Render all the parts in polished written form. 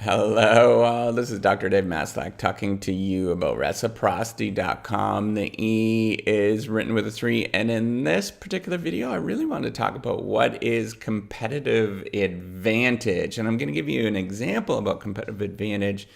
Hello, this is Dr. Dave Maslach talking to you about reciprocity.com. The E is written with a 3, and in this particular video, I really want to talk about what is competitive advantage. And I'm going to give you an example about competitive advantage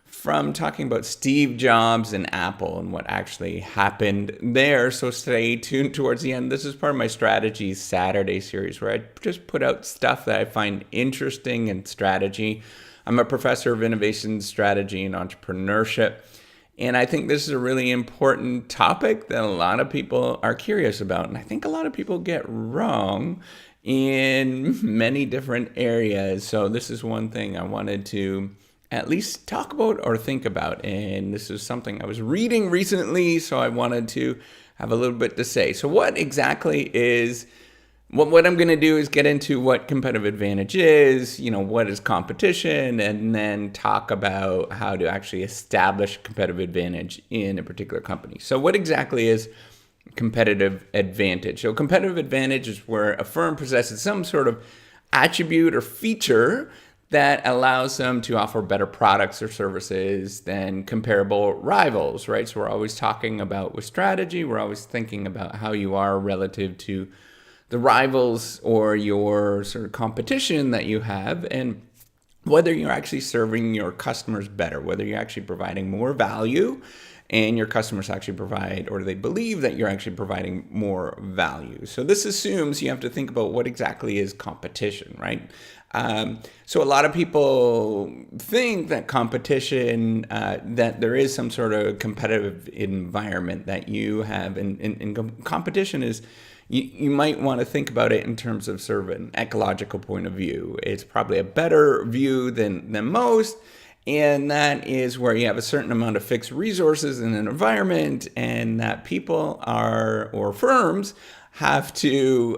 from talking about Steve Jobs and Apple and what actually happened there. So stay tuned towards the end. This is part of my Strategy Saturday series where I just put out stuff that I find interesting in strategy. I'm a professor of innovation strategy and entrepreneurship, and I think this is a really important topic that a lot of people are curious about, and I think a lot of people get wrong in many different areas. So this is one thing I wanted to at least talk about or think about, and this is something I was reading recently, so I wanted to have a little bit to say. So what exactly is what I'm going to do is get into what competitive advantage is, what is competition, and then talk about how to actually establish competitive advantage in a particular company. So what exactly is competitive advantage? So competitive advantage is where a firm possesses some sort of attribute or feature that allows them to offer better products or services than comparable rivals, right? So we're always talking about with strategy, we're always thinking about how you are relative to the rivals or your sort of competition that you have, and whether you're actually serving your customers better, whether you're actually providing more value and your customers actually provide, or they believe that you're actually providing more value. So this assumes you have to think about what exactly is competition, right? So a lot of people think that competition, that there is some sort of competitive environment that you have, and competition is, you might want to think about it in terms of sort of an ecological point of view. It's probably a better view than most, and that is where you have a certain amount of fixed resources in an environment, and that people or firms have to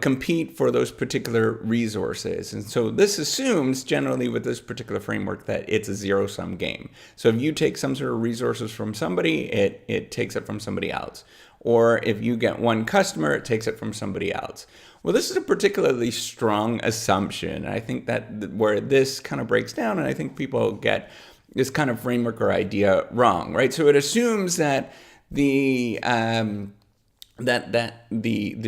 compete for those particular resources. And so this assumes generally with this particular framework that it's a zero-sum game. So if you take some sort of resources from somebody, it takes it from somebody else. Or if you get one customer, it takes it from somebody else. Well, this is a particularly strong assumption. I think that where this kind of breaks down, and I think people get this kind of framework or idea wrong, right? So it assumes that the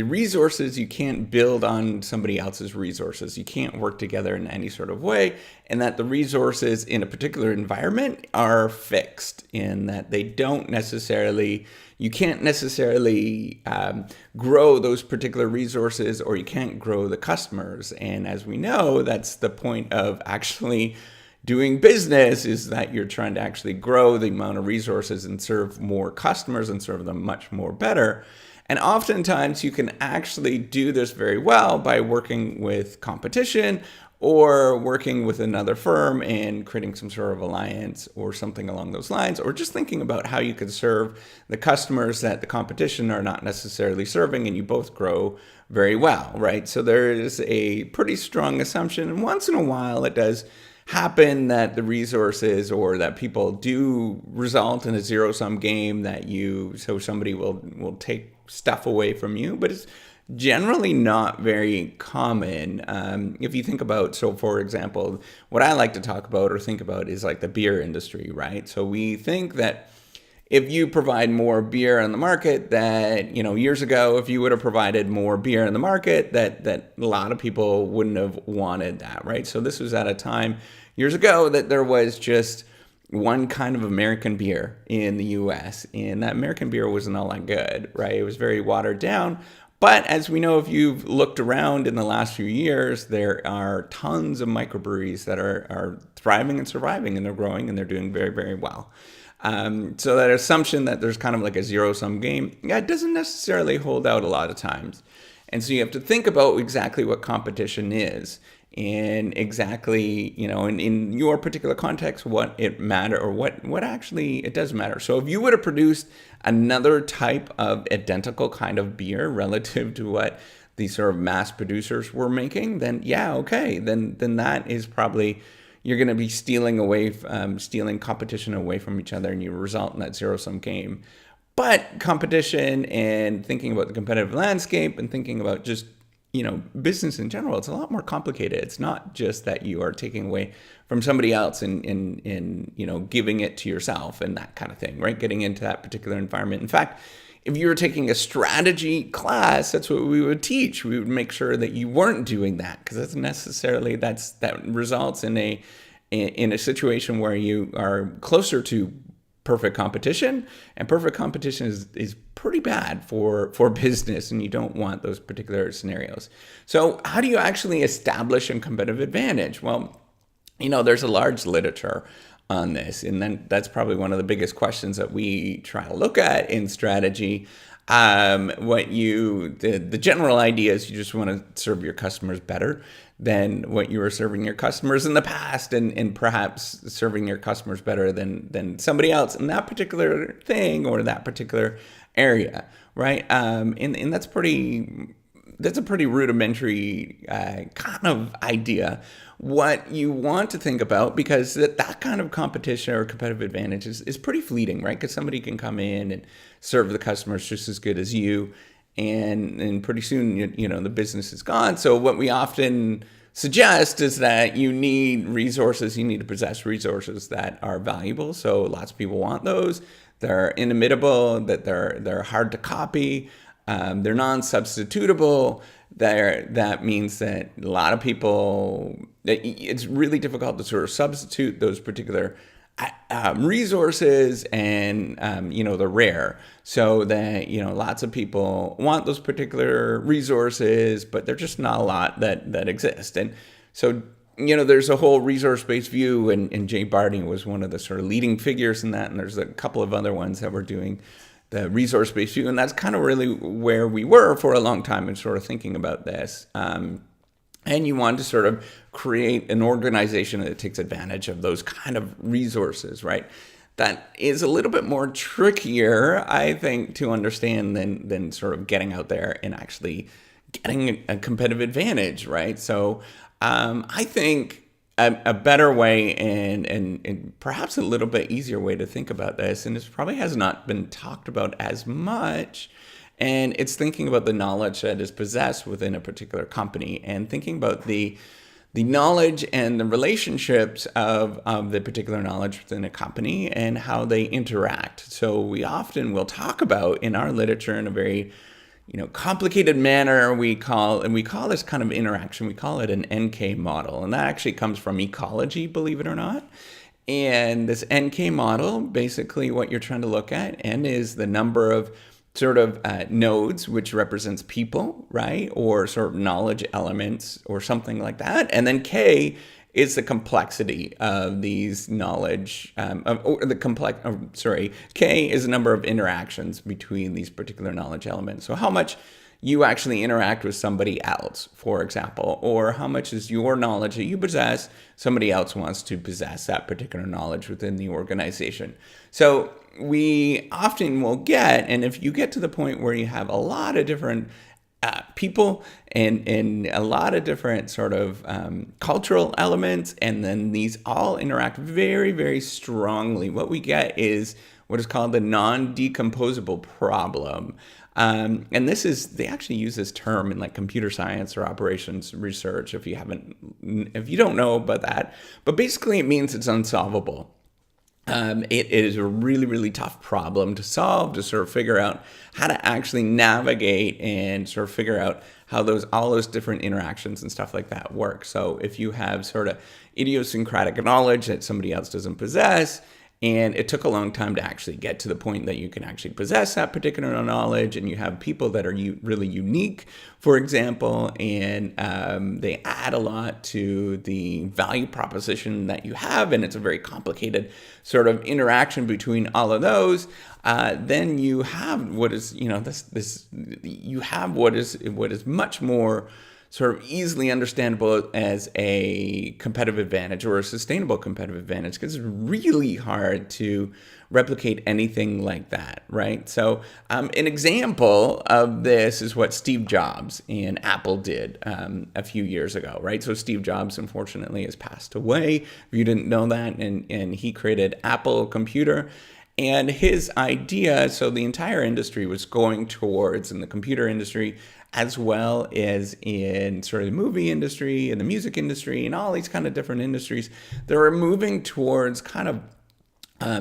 resources, you can't build on somebody else's resources. You can't work together in any sort of way, and that the resources in a particular environment are fixed, in that they don't necessarily, you can't necessarily grow those particular resources, or you can't grow the customers. And as we know, that's the point of actually doing business, is that you're trying to actually grow the amount of resources and serve more customers and serve them much more better. And oftentimes you can actually do this very well by working with competition or working with another firm and creating some sort of alliance or something along those lines, or just thinking about how you could serve the customers that the competition are not necessarily serving, and you both grow very well, right? So there is a pretty strong assumption, and once in a while it does happen that the resources or that people do result in a zero-sum game, so somebody will take stuff away from you, but it's generally not very common. If you think about, so for example, what I like to talk about or think about is like the beer industry, right? So we think that if you provide more beer on the market, that, years ago, if you would have provided more beer in the market, that a lot of people wouldn't have wanted that, right? So this was at a time years ago that there was just one kind of American beer in the US, and that American beer wasn't all that good, right? It was very watered down. But as we know, if you've looked around in the last few years, there are tons of microbreweries that are thriving and surviving, and they're growing, and they're doing very, very well. So that assumption that there's kind of like a zero-sum game, it doesn't necessarily hold out a lot of times. And so you have to think about exactly what competition is, and exactly, in your particular context, what it matter, or what actually it does matter. So if you would have produced another type of identical kind of beer relative to what these sort of mass producers were making, then yeah, okay, then that is probably, you're going to be stealing competition away from each other, and you result in that zero-sum game. But competition and thinking about the competitive landscape and thinking about just business in general, it's a lot more complicated. It's not just that you are taking away from somebody else and giving it to yourself and that kind of thing, right? Getting into that particular environment. In fact, if you were taking a strategy class, that's what we would teach. We would make sure that you weren't doing that, because that results in a situation where you are closer to perfect competition, and perfect competition is pretty bad for business, and you don't want those particular scenarios. So how do you actually establish a competitive advantage? Well, there's a large literature on this, and then that's probably one of the biggest questions that we try to look at in strategy. The general idea is you just want to serve your customers better than what you were serving your customers in the past, and perhaps serving your customers better than somebody else in that particular thing or that particular area, right? And that's a pretty rudimentary kind of idea. What you want to think about, because that kind of competition or competitive advantage is pretty fleeting, right? Because somebody can come in and serve the customers just as good as you, and pretty soon the business is gone. So what we often suggest is that you need to possess resources that are valuable. So lots of people want those. They're inimitable, that they're hard to copy. They're non-substitutable. That means that a lot of people, it's really difficult to sort of substitute those particular resources, and they're rare. So that lots of people want those particular resources, but there's just not a lot that exist. And so there's a whole resource-based view, and Jay Barney was one of the sort of leading figures in that, and there's a couple of other ones that were doing the resource-based view, and that's kind of really where we were for a long time in sort of thinking about this. And you want to sort of create an organization that takes advantage of those kind of resources, right? That is a little bit more trickier, I think, to understand than sort of getting out there and actually getting a competitive advantage, right? So I think a better way and perhaps a little bit easier way to think about this, and this probably has not been talked about as much, and it's thinking about the knowledge that is possessed within a particular company, and thinking about the knowledge and the relationships of the particular knowledge within a company and how they interact. So we often will talk about in our literature in a very complicated manner. We call this kind of interaction, we call it an NK model. And that actually comes from ecology, believe it or not. And this NK model, basically what you're trying to look at, N is the number of sort of nodes, which represents people, right? Or sort of knowledge elements or something like that. And then K is the complexity of these knowledge, K is the number of interactions between these particular knowledge elements. So how much you actually interact with somebody else, for example, or how much is your knowledge that you possess, somebody else wants to possess that particular knowledge within the organization. So we often will get, and if you get to the point where you have a lot of different people and a lot of different sort of cultural elements, and then these all interact very, very strongly, what we get is what is called the non-decomposable problem. And they actually use this term in like computer science or operations research, if you don't know about that. But basically it means it's unsolvable. It is a really, really tough problem to solve, to sort of figure out how to actually navigate and sort of figure out how all those different interactions and stuff like that work. So if you have sort of idiosyncratic knowledge that somebody else doesn't possess, and it took a long time to actually get to the point that you can actually possess that particular knowledge, and you have people that are really unique, for example, and they add a lot to the value proposition that you have, and it's a very complicated sort of interaction between all of those. Then you have what is what is much more sort of easily understandable as a competitive advantage or a sustainable competitive advantage, because it's really hard to replicate anything like that, right? So an example of this is what Steve Jobs and Apple did a few years ago, right? So Steve Jobs, unfortunately, has passed away, if you didn't know that, and he created Apple Computer. And his idea, so the entire industry was going towards, in the computer industry, as well as in sort of the movie industry and the music industry and all these kind of different industries, they were moving towards kind of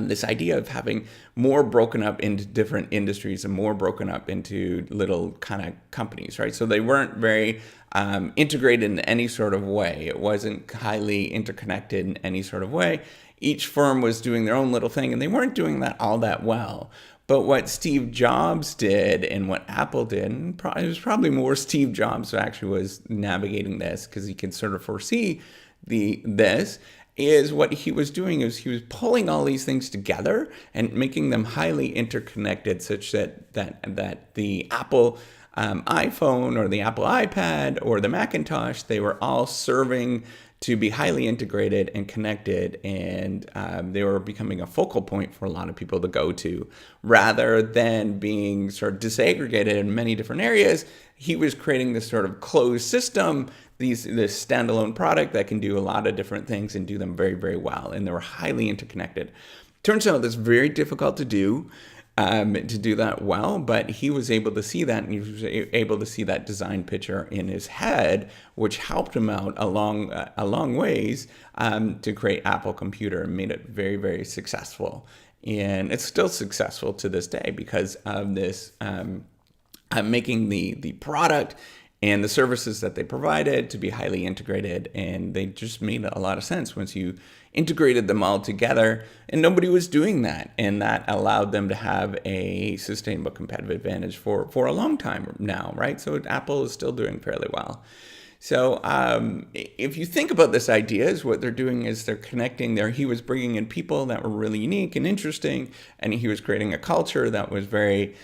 this idea of having more broken up into different industries and more broken up into little kind of companies, right? So they weren't very integrated in any sort of way. It wasn't highly interconnected in any sort of way. Each firm was doing their own little thing, and they weren't doing that all that well. But what Steve Jobs did and what Apple did, and it was probably more Steve Jobs who actually was navigating this, because he could sort of foresee this, is what he was doing is he was pulling all these things together and making them highly interconnected, such that the Apple iPhone or the Apple iPad or the Macintosh, they were all serving to be highly integrated and connected, and they were becoming a focal point for a lot of people to go to, rather than being sort of disaggregated in many different areas. He was creating this sort of closed system, this standalone product that can do a lot of different things and do them very, very well, and they were highly interconnected. Turns out that's very difficult to do that well, but he was able to see that, and he was able to see that design picture in his head, which helped him out a long ways to create Apple Computer, and made it very, very successful. And it's still successful to this day because of this making the product and the services that they provided to be highly integrated, and they just made a lot of sense once you integrated them all together, and nobody was doing that, and that allowed them to have a sustainable competitive advantage for a long time now, right? So Apple is still doing fairly well. So if you think about this idea, is what they're doing is they're connecting there. He was bringing in people that were really unique and interesting, and he was creating a culture that was very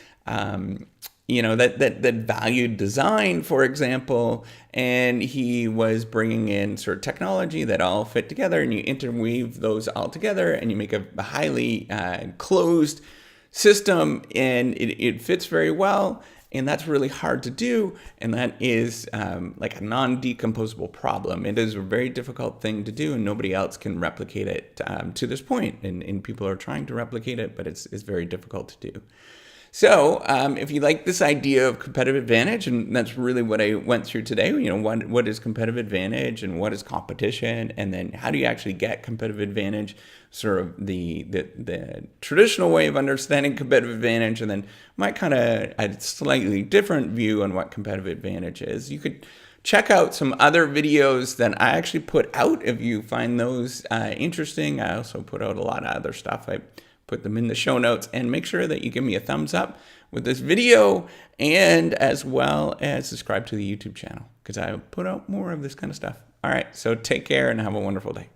that valued design, for example, and he was bringing in sort of technology that all fit together, and you interweave those all together, and you make a highly closed system, and it fits very well. And that's really hard to do, and that is like a non-decomposable problem. It is a very difficult thing to do, and nobody else can replicate it to this point. And people are trying to replicate it, but it's very difficult to do. So if you like this idea of competitive advantage, and that's really what I went through today, what is competitive advantage and what is competition, and then how do you actually get competitive advantage, sort of the traditional way of understanding competitive advantage, and then my kind of a slightly different view on what competitive advantage is. You could check out some other videos that I actually put out if you find those interesting. I also put out a lot of other stuff. I put them in the show notes, and make sure that you give me a thumbs up with this video, and as well as subscribe to the YouTube channel, because I put out more of this kind of stuff. All right, so take care and have a wonderful day.